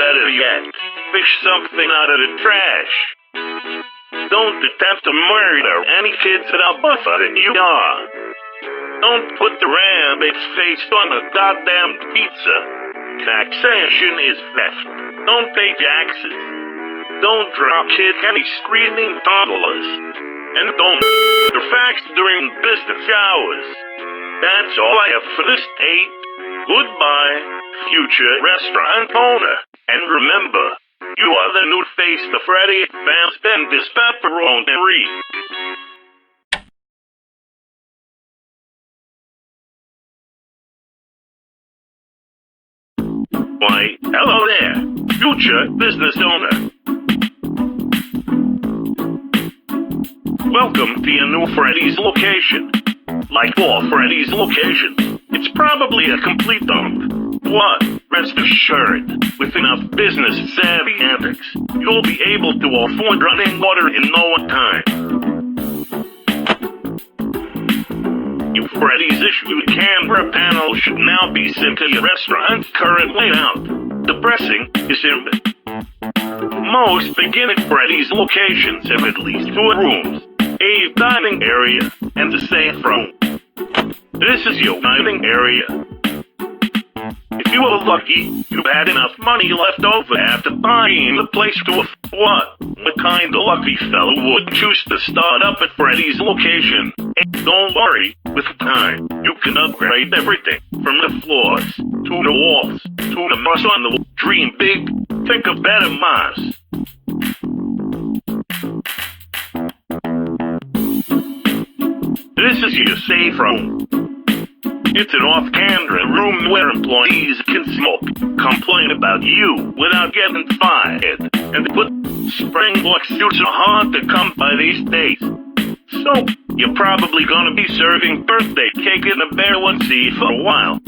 better yet, fish something out of the trash. Don't attempt to murder any kids that are buffer than you are. Don't put the rabbit's face on a goddamn pizza. Taxation is theft. Don't pay taxes. Don't drop kids any screaming toddlers. And don't the facts during business hours. That's all I have for this date. Goodbye, future restaurant owner. And remember, you are the new face of Freddy Fazbender's Pepperoni. Why, hello there, future business owner. Welcome to your new Freddy's location. Like all Freddy's locations, it's probably a complete dump. But rest assured, with enough business-savvy antics, you'll be able to afford running water in no time. Your Freddy's issued camera panel should now be sent to your restaurant's current layout. The pressing is imminent. Most beginning Freddy's locations have at least 2 rooms, a dining area, and a safe room. This is your dining area. If you were lucky, you had enough money left over after buying the place to what kind of lucky fellow would choose to start up at Freddy's location? And don't worry, with time, you can upgrade everything, from the floors, to the walls, to the moss on the wall. Dream big, think of better, Mars. This is your safe room. It's an off-camera room where employees can smoke, complain about you without getting fired, and put spring-lock suits are hard to come by these days. So, you're probably gonna be serving birthday cake in a bear onesie for a while.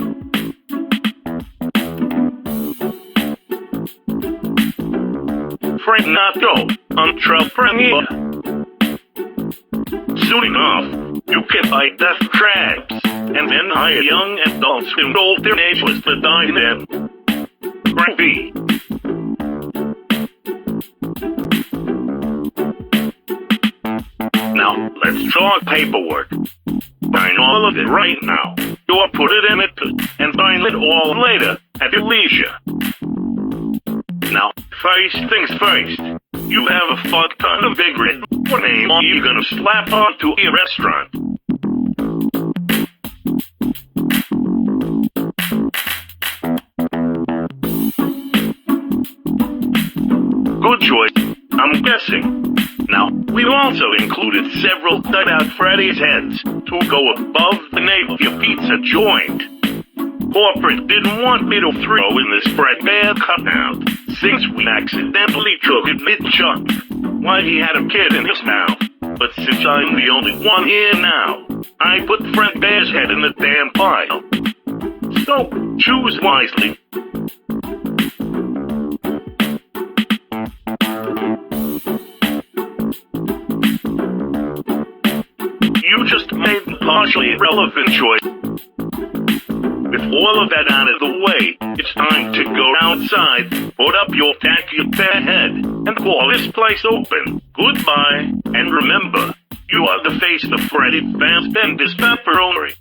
Frank Nato, entrepreneur. Soon enough, you can buy death traps, and then hire young adults who roll their neighbors to dine in. Grant B. Now, let's talk paperwork. Sign all of it right now, or put it in it, and sign it all later, at your leisure. Now, first things first, you have a fuck ton of big red. What name are you gonna slap onto your restaurant? Good choice, I'm guessing. Now, we've also included several cut-out Freddy's heads to go above the name of your pizza joint. Corporate didn't want me to throw in this Fredbear cutout, since we accidentally took it mid-chunk while he had a kid in his mouth. But since I'm the only one here now, I put Fredbear's head in the damn pile. So, choose wisely. You just made a partially irrelevant choice. With all of that out of the way, it's time to go outside, put up your tacky bear head, and call this place open. Goodbye, and remember, you are the face of Freddy Fazbender's Pepperoni.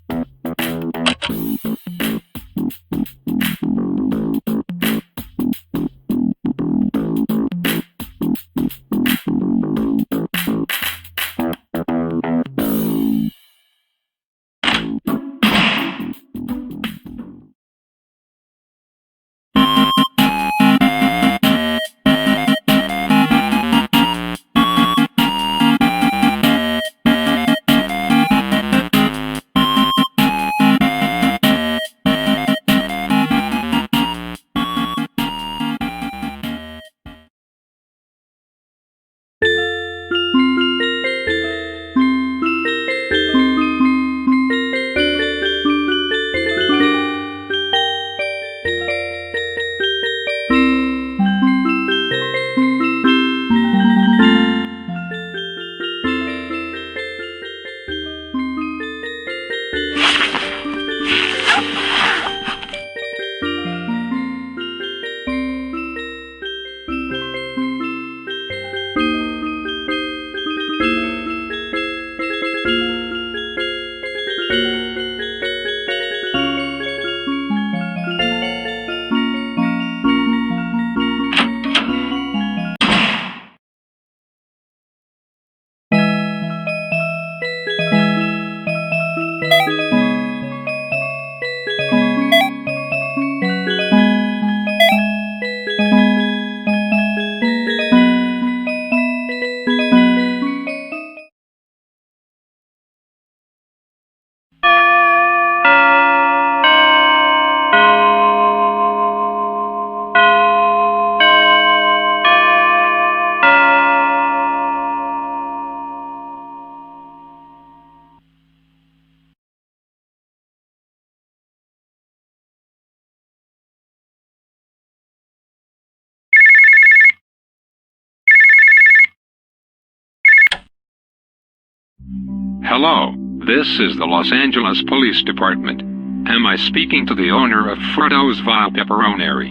Hello, this is the Los Angeles Police Department. Am I speaking to the owner of Freddo's Vile Pepperoni?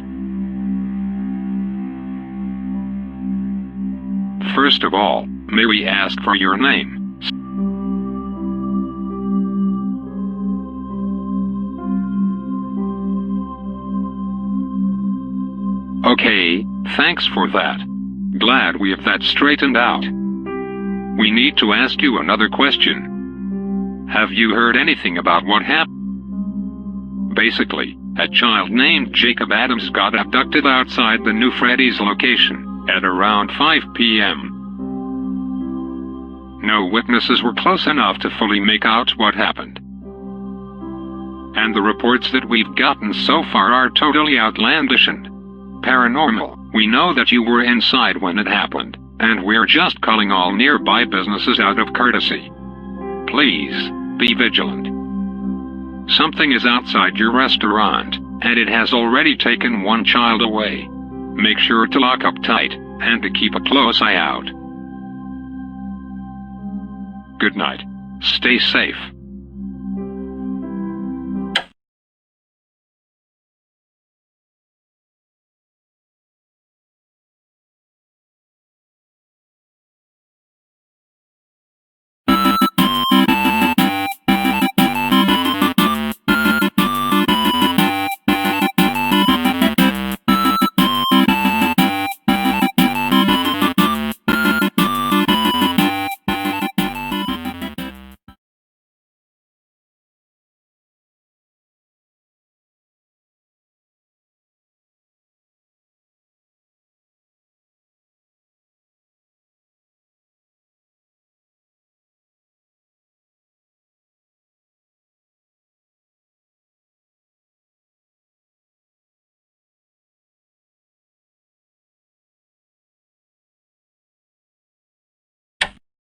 First of all, may we ask for your name? Okay, thanks for that. Glad we have that straightened out. We need to ask you another question. Have you heard anything about what happened? Basically, a child named Jacob Adams got abducted outside the new Freddy's location at around 5 p.m. No witnesses were close enough to fully make out what happened. And the reports that we've gotten so far are totally outlandish and paranormal. We know that you were inside when it happened, and we're just calling all nearby businesses out of courtesy. Please, be vigilant. Something is outside your restaurant, and it has already taken one child away. Make sure to lock up tight, and to keep a close eye out. Good night. Stay safe.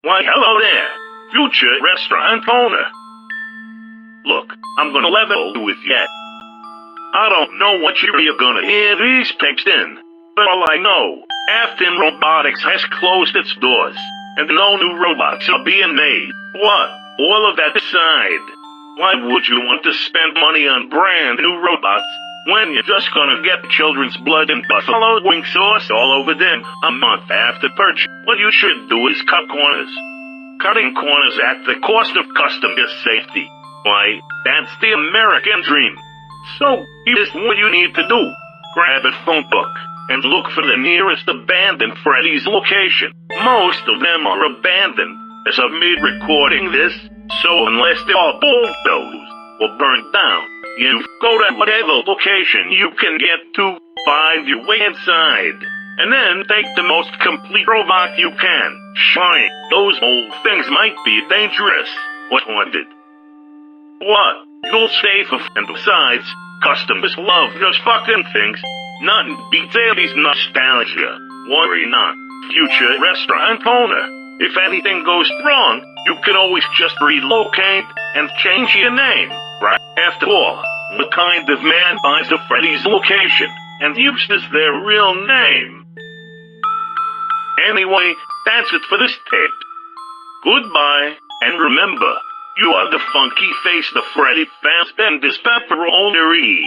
Why, hello there, future restaurant owner. Look, I'm gonna level with you. I don't know what you're gonna hear these texts in, but all I know, Afton Robotics has closed its doors, and no new robots are being made. What? All of that aside, why would you want to spend money on brand new robots when you're just gonna get children's blood and buffalo wing sauce all over them a month after purchase? What you should do is cut corners. Cutting corners at the cost of customer safety. Why, that's the American dream. So, here's what you need to do. Grab a phone book and look for the nearest abandoned Freddy's location. Most of them are abandoned as of me recording this, so unless they're all bulldozed or burned down, you go to whatever location you can get to, find your way inside, and then take the most complete robot you can. Fine, those old things might be dangerous or haunted. What? You'll stay for and besides, customers love those fucking things. Nothing beats 80s nostalgia. Worry not, future restaurant owner. If anything goes wrong, you can always just relocate and change your name, right? After all, what kind of man buys a Freddy's location and uses their real name? Anyway, that's it for this tape. Goodbye, and remember, you are the funky face of Freddy Fazbender's Pepperoni.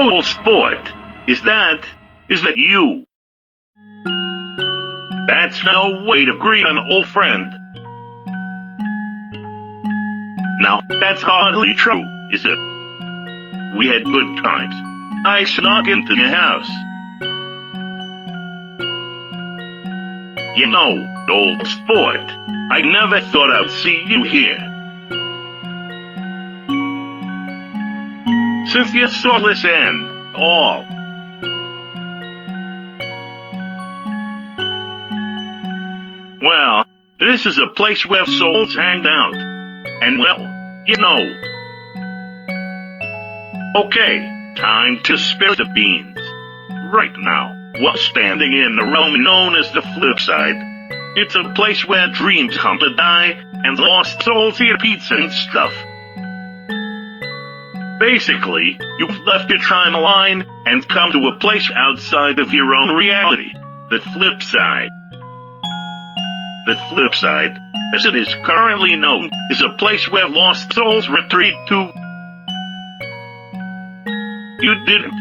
total sport is that you. That's no way to greet an old friend. Now, that's hardly true, is it? We had good times. I snuck into your house. You know, old sport, I never thought I'd see you here. Since you saw this end, all. Well, this is a place where souls hang out. And well, you know. Okay, time to spill the beans. Right now, we're standing in the realm known as the flip side. It's a place where dreams come to die, and lost souls eat pizza and stuff. Basically, you've left your timeline and come to a place outside of your own reality. The flip side. The flip side, as it is currently known, is a place where lost souls retreat to. You didn't.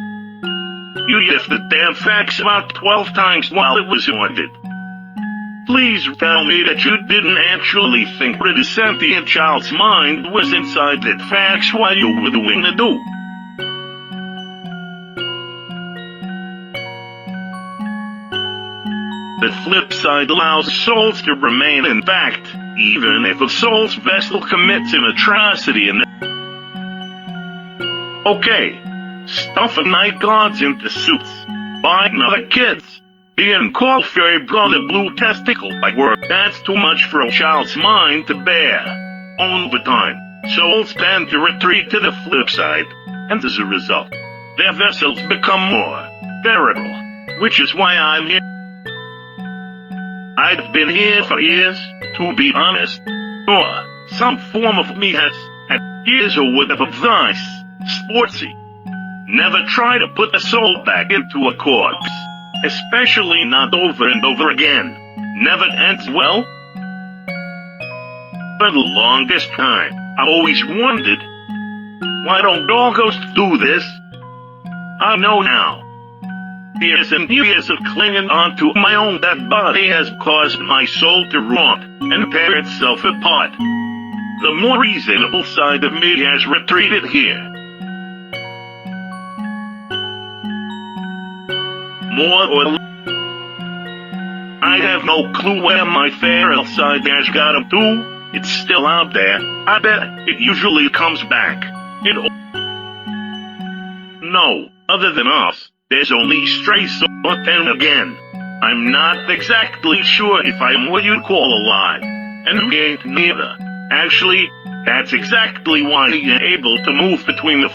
You used the damn fax about 12 times while it was haunted. Please tell me that you didn't actually think that a sentient child's mind was inside that fax while you were doing the do. The flip side allows souls to remain intact, even if a soul's vessel commits an atrocity in Okay, stuffing night guards into suits, buying other kids, being called for a brother blue testicle by work, that's too much for a child's mind to bear. Over time, souls tend to retreat to the flip side, and as a result, their vessels become more bearable, which is why I'm here. I've been here for years, to be honest, or some form of me has had years or whatever advice, sportsy. Never try to put the soul back into a corpse, especially not over and over again. Never ends well. For the longest time, I always wondered, why don't all ghosts do this? I know now. Years and years of clinging onto my own dead body has caused my soul to rot and tear itself apart. The more reasonable side of me has retreated here. More or less. I have no clue where my feral side has got to. It's still out there. I bet it usually comes back. No, other than us. There's only stray souls, but then again, I'm not exactly sure if I'm what you'd call alive, and we ain't neither. Actually, that's exactly why you're able to move between the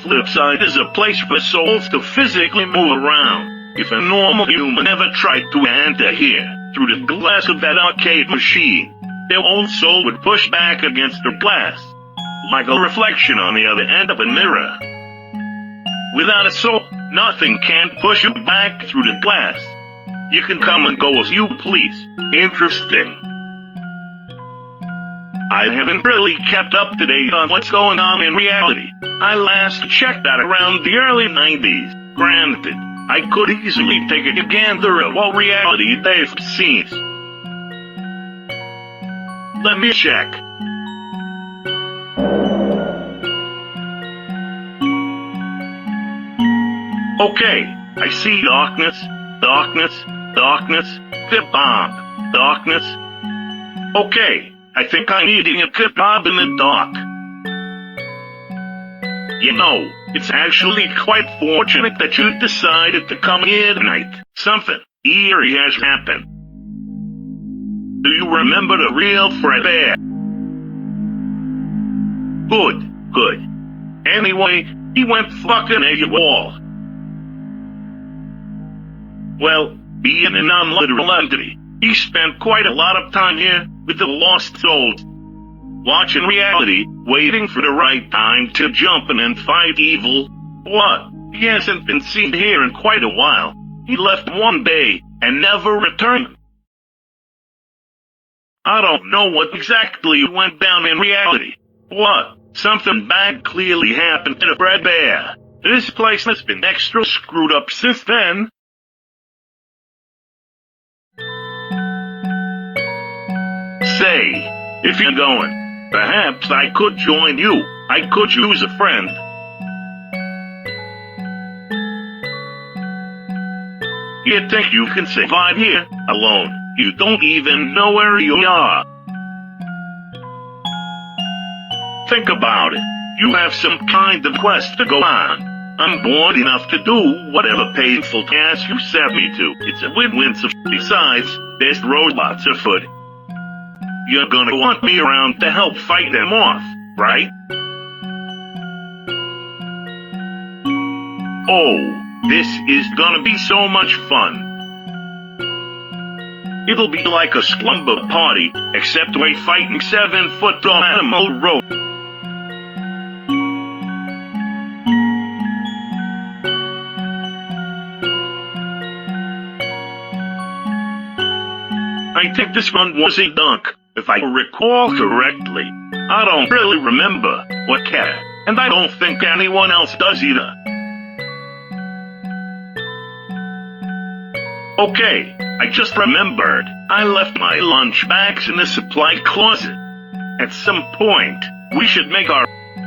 flip side is a place for souls to physically move around. If a normal human ever tried to enter here, through the glass of that arcade machine, their own soul would push back against the glass, like a reflection on the other end of a mirror. Without a soul, nothing can push you back through the glass. You can come and go as you please. Interesting. I haven't really kept up to date on what's going on in reality. I last checked that around the early 90s. Granted, I could easily take a gander at what reality they've seen. Let me check. Okay, I see darkness, darkness, darkness, kebab, darkness. Okay, I think I'm eating a kebab in the dark. You know, it's actually quite fortunate that you decided to come here tonight. Something eerie has happened. Do you remember the real Fred Bear? Good, good. Anyway, he went fucking AWOL. Well, being a non-literal entity, he spent quite a lot of time here with the lost souls, watching reality, waiting for the right time to jump in and fight evil. What? He hasn't been seen here in quite a while. He left one day and never returned. I don't know what exactly went down in reality. What? Something bad clearly happened to the Fred Bear. This place has been extra screwed up since then. Say, if you're going, perhaps I could join you. I could use a friend. You think you can survive here alone? You don't even know where you are. Think about it. You have some kind of quest to go on. I'm bored enough to do whatever painful task you set me to. It's a win-win. Besides, there's robots afoot. You're gonna want me around to help fight them off, right? Oh, this is gonna be so much fun. It'll be like a slumber party, except we're fighting 7-foot-tall animal rope. I think this one was a dunk, if I recall correctly. I don't really remember what cat, and I don't think anyone else does either. Okay, I just remembered. I left my lunch bags in the supply closet. At some point, we should make our